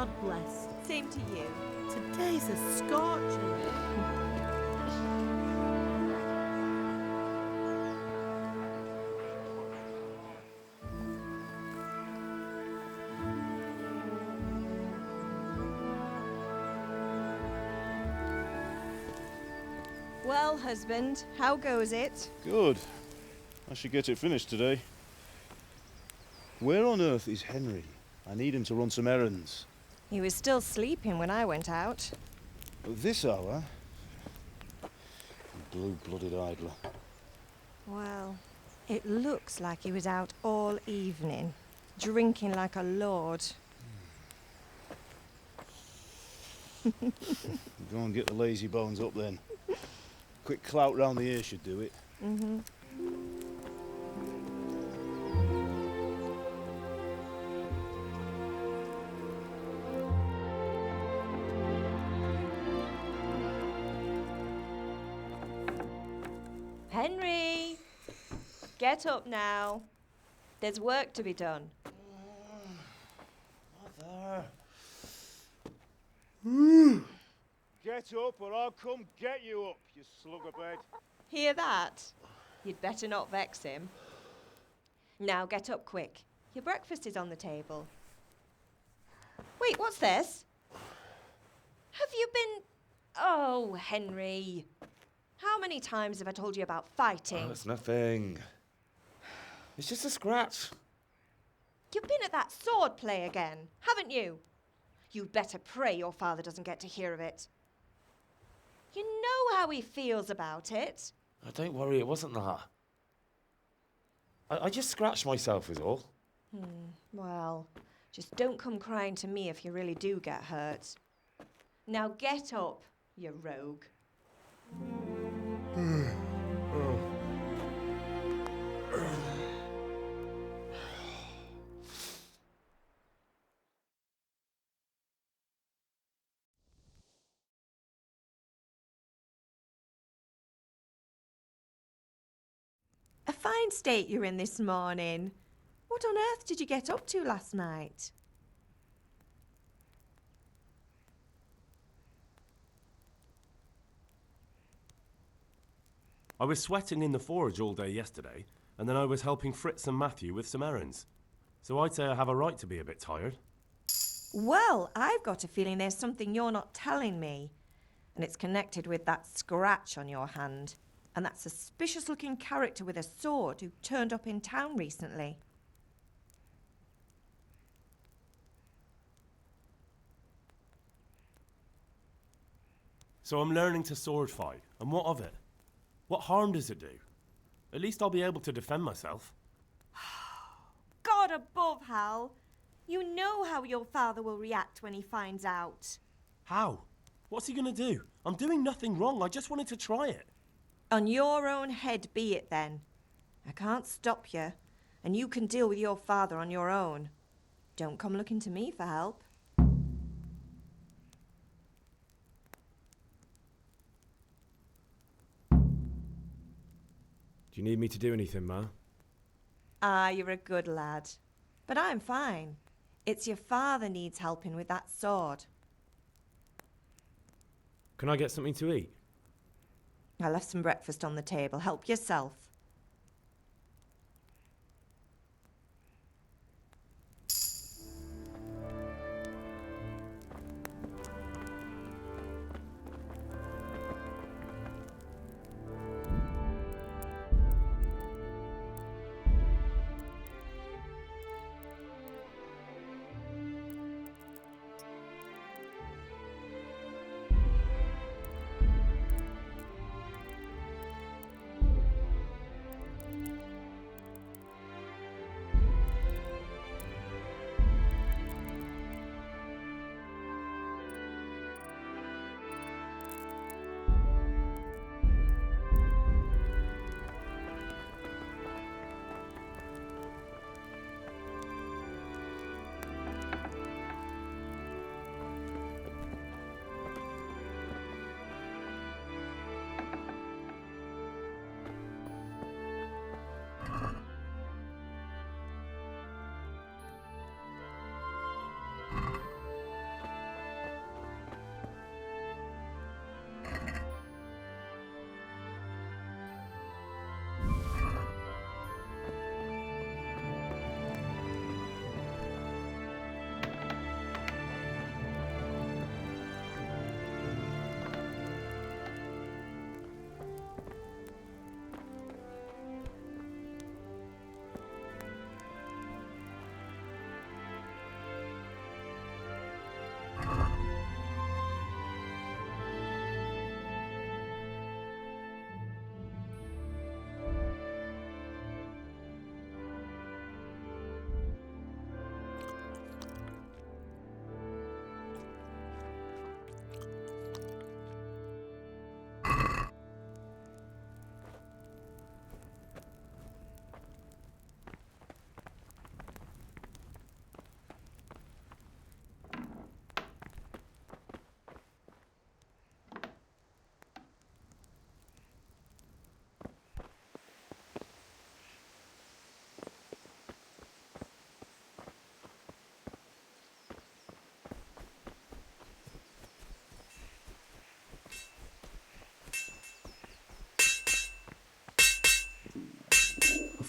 God bless. Same to you. Today's a scorcher. Well, husband, how goes it? Good. I should get it finished today. Where on earth is Henry? I need him to run some errands. He was still sleeping when I went out. At this hour? Blue-blooded idler. Well, it looks like he was out all evening, drinking like a lord. Go and get the lazy bones up then. Quick clout round the ear should do it. Mm-hmm. Henry! Get up now. There's work to be done. Mother. Get up or I'll come get you up, you sluggerbed. Hear that? You'd better not vex him. Now get up quick. Your breakfast is on the table. Wait, what's this? Have you been... Oh, Henry. How many times have I told you about fighting? Oh, it's nothing. It's just a scratch. You've been at that sword play again, haven't you? You'd better pray your father doesn't get to hear of it. You know how he feels about it. Oh, don't worry, it wasn't that. I just scratched myself is all. Well, just don't come crying to me if you really do get hurt. Now get up, you rogue. A fine state you're in this morning. What on earth did you get up to last night? I was sweating in the forge all day yesterday, and then I was helping Fritz and Matthew with some errands. So I'd say I have a right to be a bit tired. Well, I've got a feeling there's something you're not telling me. And it's connected with that scratch on your hand. And that suspicious-looking character with a sword who turned up in town recently. So I'm learning to sword fight, and what of it? What harm does it do? At least I'll be able to defend myself. God above, Hal. You know how your father will react when he finds out. How? What's he gonna do? I'm doing nothing wrong, I just wanted to try it. On your own head be it then. I can't stop you, and you can deal with your father on your own. Don't come looking to me for help. Do you need me to do anything, Ma? Ah, you're a good lad. But I'm fine. It's your father needs helping with that sword. Can I get something to eat? I left some breakfast on the table. Help yourself.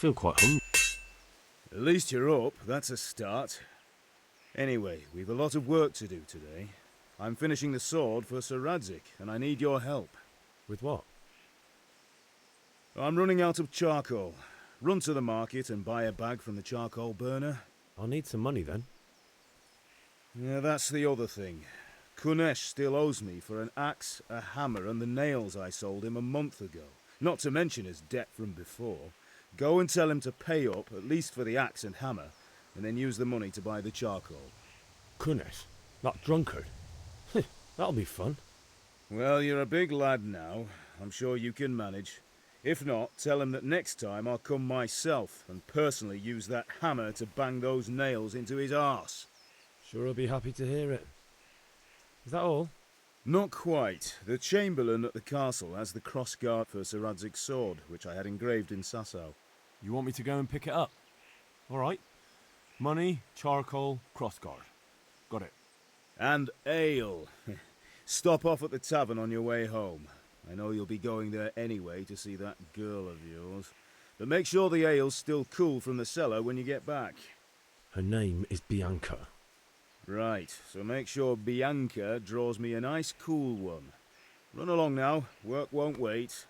feel quite hungry. At least you're up, that's a start. Anyway, we've a lot of work to do today. I'm finishing the sword for Sir RYZEN, and I need your help. With what? I'm running out of charcoal. Run to the market and buy a bag from the charcoal burner. I'll need some money then. Yeah, that's the other thing. Kunesh still owes me for an axe, a hammer, and the nails I sold him a month ago. Not to mention his debt from before. Go and tell him to pay up, at least for the axe and hammer, and then use the money to buy the charcoal. Kunesh? That drunkard? That'll be fun. Well, you're a big lad now. I'm sure you can manage. If not, tell him that next time I'll come myself and personally use that hammer to bang those nails into his arse. Sure I'll be happy to hear it. Is that all? Not quite. The Chamberlain at the castle has the crossguard for Sir RYZEN's sword, which I had engraved in Sasau. You want me to go and pick it up? All right. Money, charcoal, crossguard. Got it. And ale. Stop off at the tavern on your way home. I know you'll be going there anyway to see that girl of yours. But make sure the ale's still cool from the cellar when you get back. Her name is Bianca. Right, so make sure Bianca draws me a nice cool one. Run along now, work won't wait.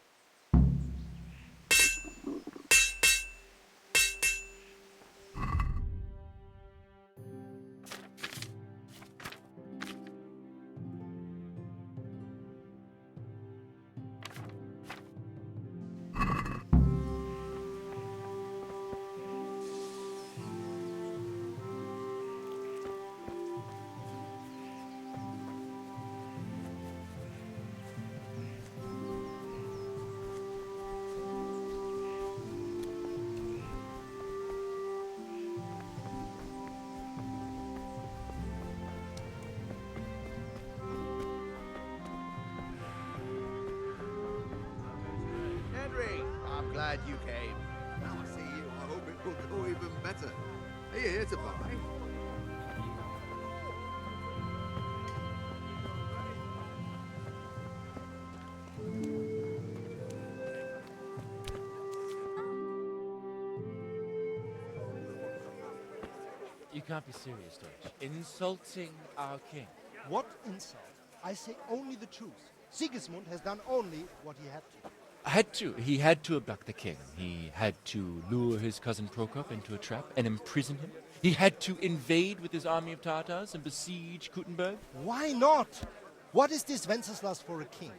I'm glad you came. Now I see you, I hope it will go even better. Are you here to buy? You can't be serious, Deutsch. Insulting our king. What insult? I say only the truth. Sigismund has done only what he had to. He had to abduct the king. He had to lure his cousin Prokop into a trap and imprison him. He had to invade with his army of Tatars and besiege Kuttenberg. Why not? What is this Wenceslas for a king?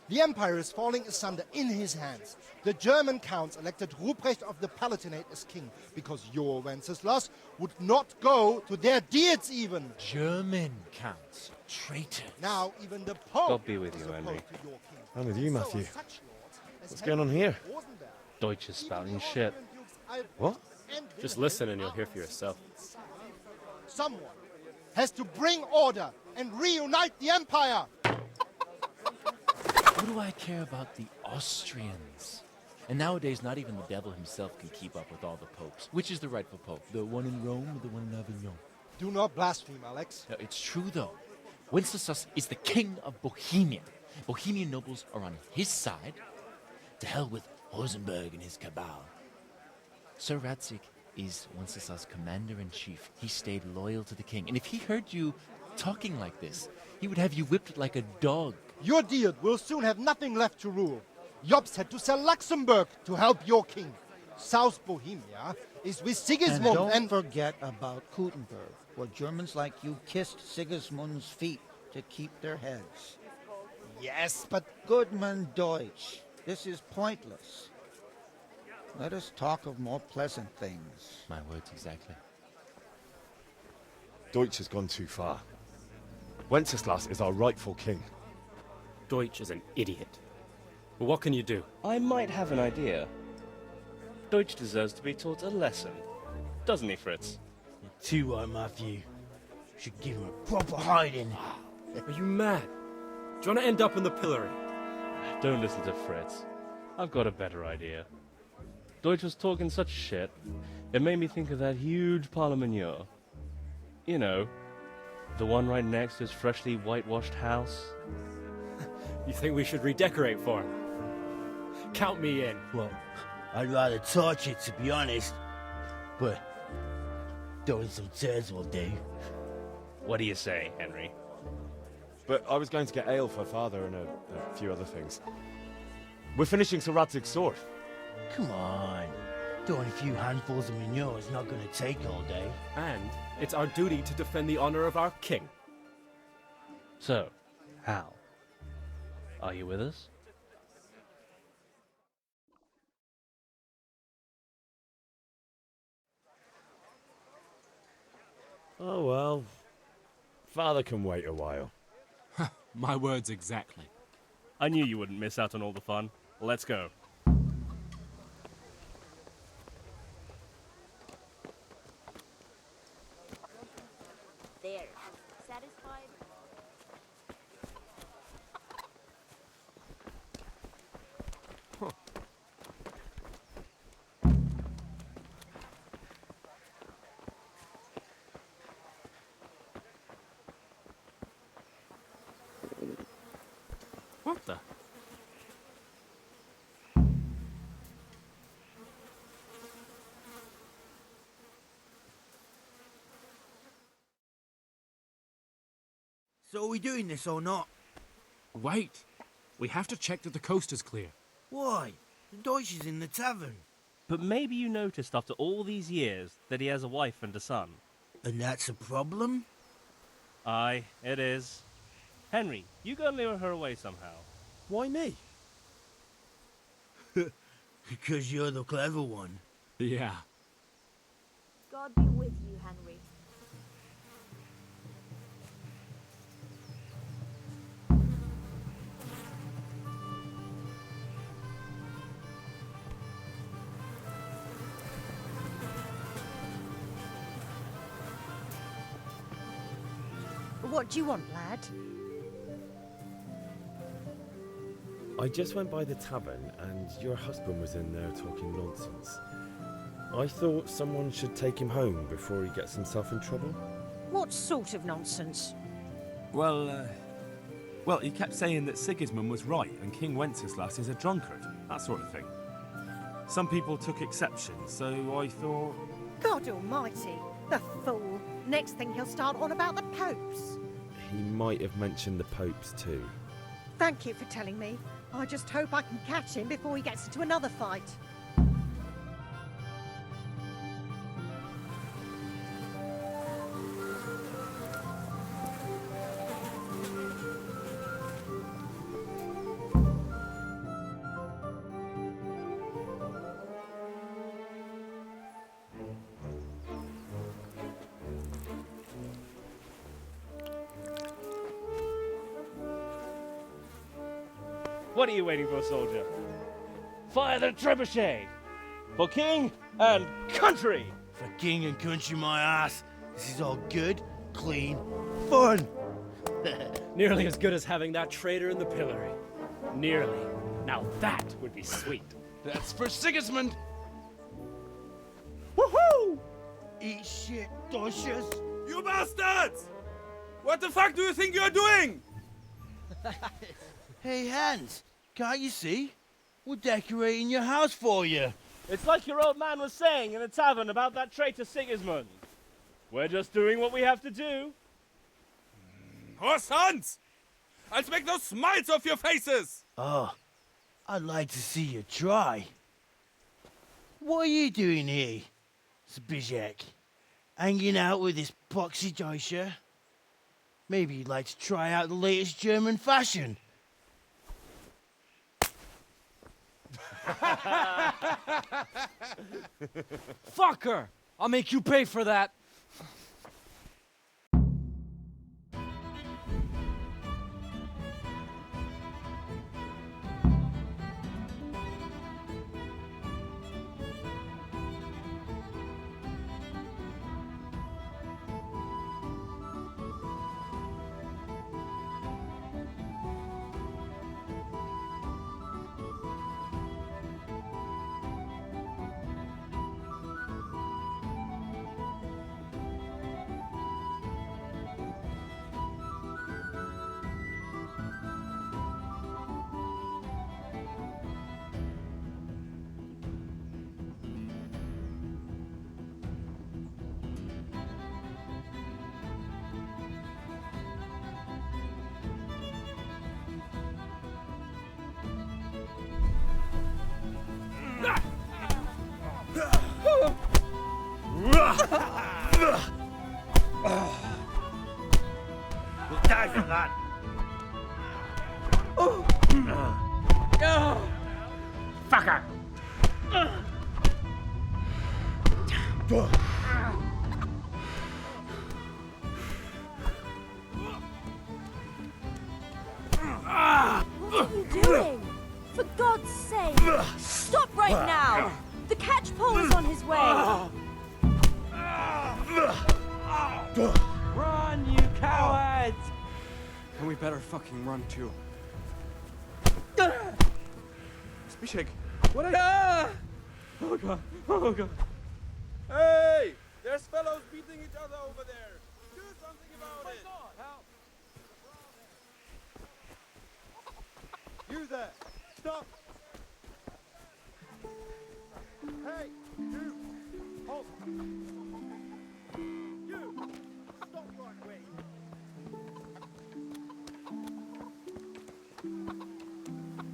The empire is falling asunder in his hands. The German counts elected Ruprecht of the Palatinate as king because your Wenceslas would not go to their deeds even. German counts. Traitors. Now even the Pope God be with is you, opposed Henry. to your king. I'm with you, And so Matthew. are such lords as What's going on here? Rosenberg. Deutsch is spouting shit. What? And Just Wilhelm listen and you'll hear for yourself. Someone has to bring order and reunite the empire. What do I care about the Austrians? And nowadays, not even the devil himself can keep up with all the popes. Which is the rightful pope? The one in Rome or the one in Avignon? Do not blaspheme, Alex. No, it's true, though. Wenceslas is the king of Bohemia. Bohemian nobles are on his side. To hell with Rosenberg and his cabal. Sir RYZEN is Wenceslas' commander-in-chief. He stayed loyal to the king. And if he heard you talking like this, he would have you whipped like a dog. Your deed will soon have nothing left to rule. Jobst had to sell Luxembourg to help your king. South Bohemia is with Sigismund And don't and... forget about Kuttenberg, where Germans like you kissed Sigismund's feet to keep their heads. Yes, but... Goodman Deutsch, this is pointless. Let us talk of more pleasant things. My words exactly. Deutsch has gone too far. Wenceslas is our rightful king. Deutsch is an idiot. But what can you do? I might have an idea. Deutsch deserves to be taught a lesson. Doesn't he, Fritz? Too right, Matthew. Should give him a proper hiding. Are you mad? Do you want to end up in the pillory? Don't listen to Fritz. I've got a better idea. Deutsch was talking such shit, it made me think of that huge parliament. You know, the one right next to his freshly whitewashed house. You think we should redecorate for him? Count me in. Well, I'd rather torch it, to be honest. But throwing some turds will do. What do you say, Henry? But I was going to get ale for father and a few other things. We're finishing Sir Radzig's sword. Come on. Throwing a few handfuls of manure is not going to take all day. And it's our duty to defend the honor of our king. So, Hal, are you with us? Oh well. Father can wait a while. My words exactly. I knew you wouldn't miss out on all the fun. Let's go. There. Satisfied? What the? So are we doing this or not? Wait. We have to check that the coast is clear. Why? The Deutsch is in the tavern. But maybe you noticed after all these years that he has a wife and a son. And that's a problem? Aye, it is. Henry, you go and lure her away somehow. Why me? Because you're the clever one. Yeah. God be with you, Henry. What do you want, lad? I just went by the tavern and your husband was in there talking nonsense. I thought someone should take him home before he gets himself in trouble. What sort of nonsense? Well, he kept saying that Sigismund was right and King Wenceslas is a drunkard, that sort of thing. Some people took exception, so I thought... God almighty, the fool. Next thing he'll start on about the popes. He might have mentioned the popes too. Thank you for telling me. I just hope I can catch him before he gets into another fight. What are you waiting for, soldier? Fire the trebuchet! For king and country! For king and country, my ass. This is all good, clean, fun. Nearly as good as having that traitor in the pillory. Nearly. Now that would be sweet. That's for Sigismund. Woohoo! Eat shit, Deutsches. You bastards! What the fuck do you think you're doing? Hey, Hans, can't you see? We're decorating your house for you. It's like your old man was saying in the tavern about that traitor Sigismund. We're just doing what we have to do. Oh, sons! I'll make those smiles off your faces! Oh, I'd like to see you try. What are you doing here, Zbigniew? Hanging out with this poxy Deutscher? Maybe you'd like to try out the latest German fashion. Fucker! I'll make you pay for that. What are you doing? For God's sake! Stop right now! The catch pole is on his way! Run, you cowards! And we better fucking run too. Zbyszek, what are Oh god, oh god. Hey! There's fellows beating each other over there! Do something about it! Help! You there! Stop! Hey! You! Halt! You! Stop right away!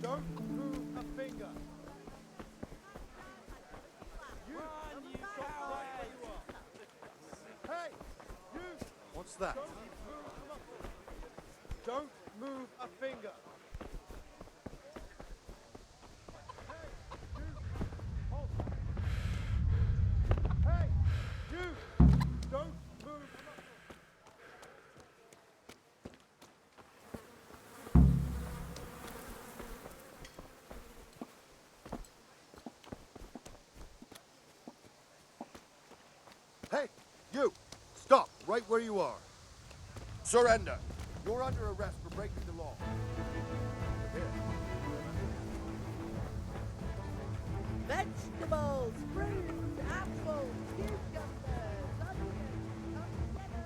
Don't move a finger! Run, you cowards! Hey! You! What's that? Don't move a finger! Hey! You! Don't move! Hey, you! Stop right where you are. Surrender. You're under arrest for breaking the law. Here. Vegetables, fruit, apples, cucumbers, onions, come together.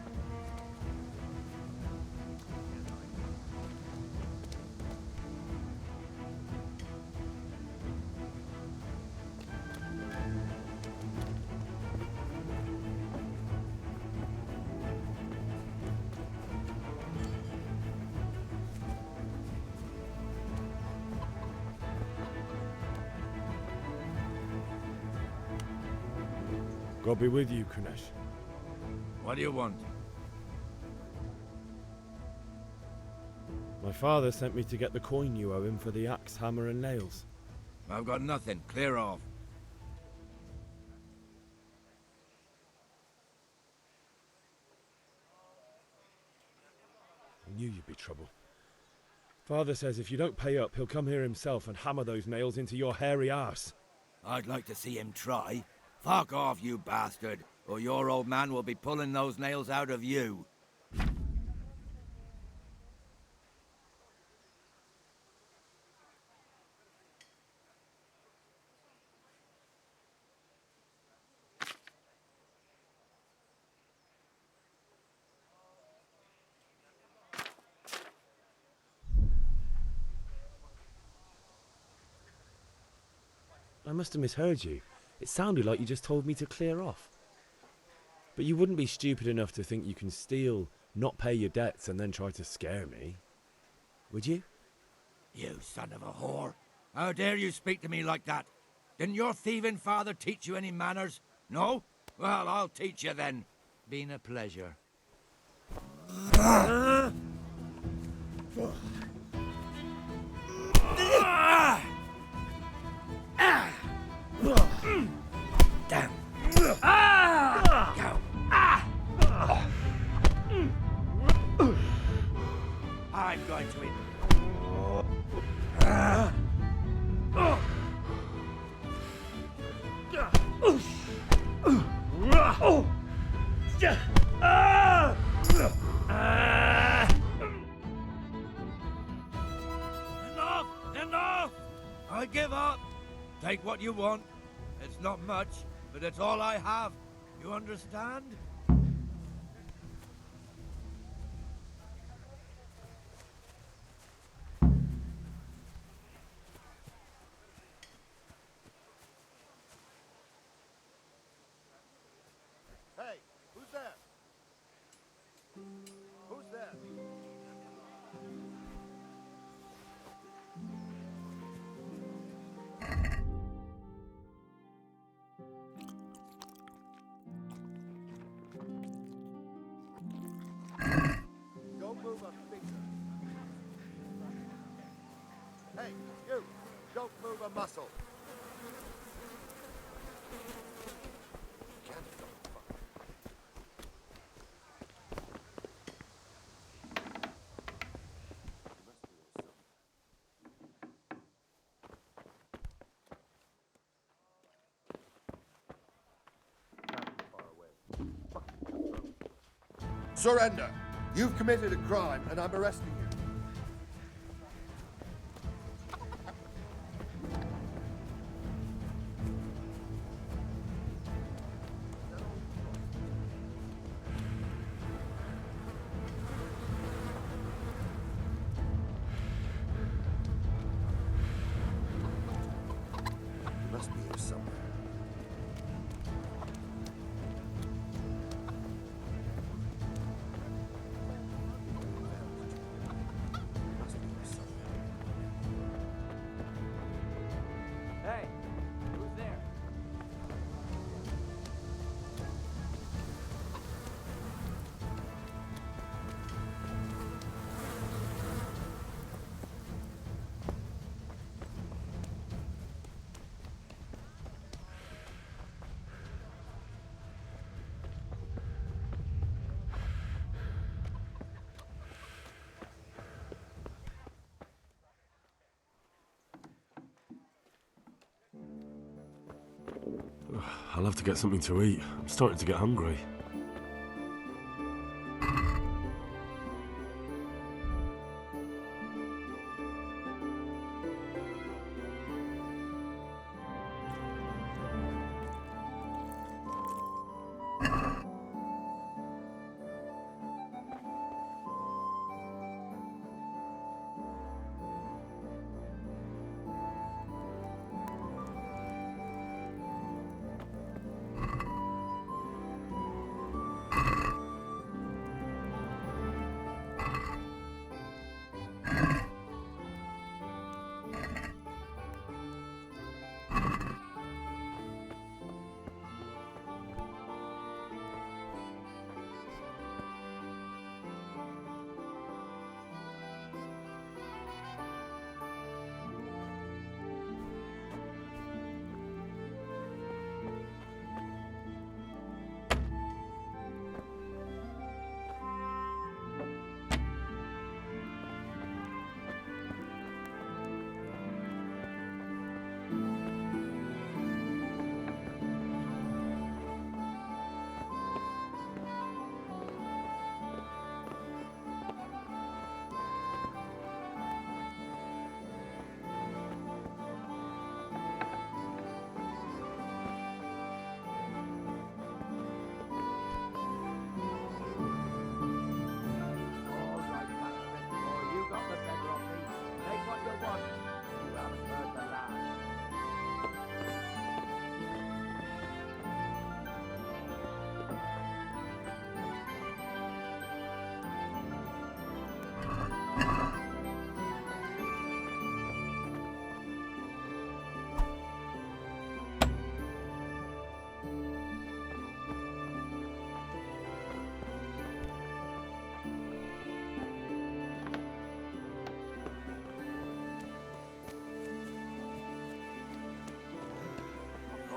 God be with you, Kunesh. What do you want? My father sent me to get the coin you owe him for the axe, hammer, and nails. I've got nothing. Clear off. I knew you'd be trouble. Father says if you don't pay up, he'll come here himself and hammer those nails into your hairy arse. I'd like to see him try. Fuck off, you bastard, or your old man will be pulling those nails out of you. I must have misheard you. It sounded like you just told me to clear off. But you wouldn't be stupid enough to think you can steal, not pay your debts, and then try to scare me. Would you? You son of a whore. How dare you speak to me like that? Didn't your thieving father teach you any manners? No? Well, I'll teach you then. Been a pleasure. Damn. I'm going to win. Enough! Enough! I give up. Take what you want. It's not much, but it's all I have. You understand? Hey, who's there? Who's there? Don't move a finger. Hey, you! Don't move a muscle. Can't Surrender. You've committed a crime, and I'm arresting you. You must be here somewhere. Hey, who's there? I'll have to get something to eat. I'm starting to get hungry.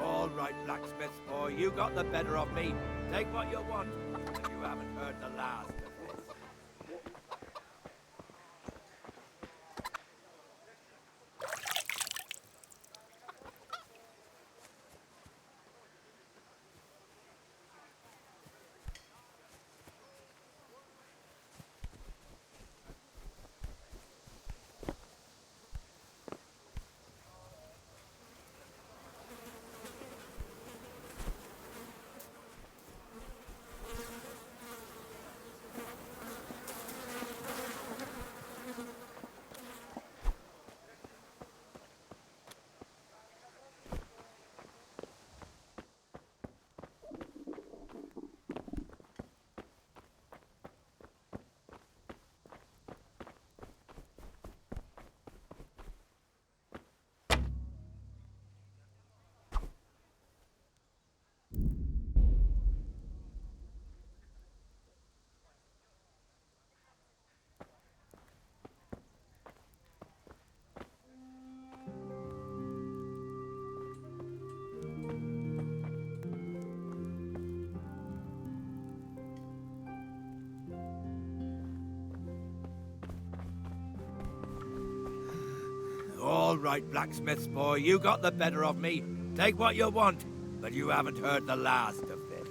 All right, blacksmith boy, you got the better of me. Take what you want, but you haven't heard the last of this. All right, blacksmith boy, you got the better of me. Take what you want, but you haven't heard the last of this.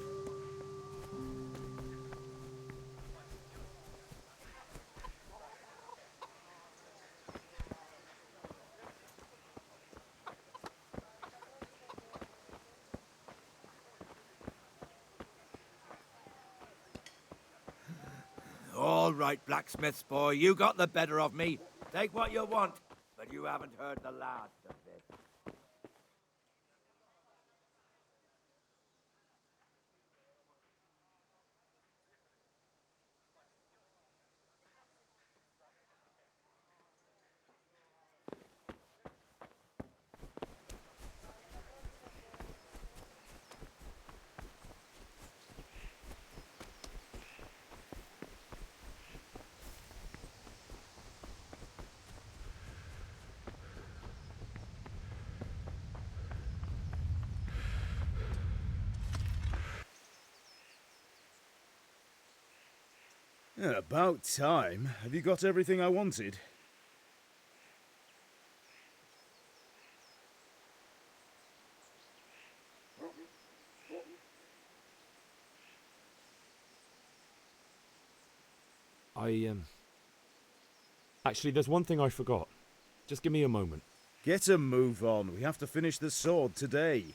All right, blacksmith's boy, you got the better of me. Take what you want, but you haven't heard the last of it. Yeah, about time. Have you got everything I wanted? Actually, there's one thing I forgot. Just give me a moment. Get a move on. We have to finish the sword today.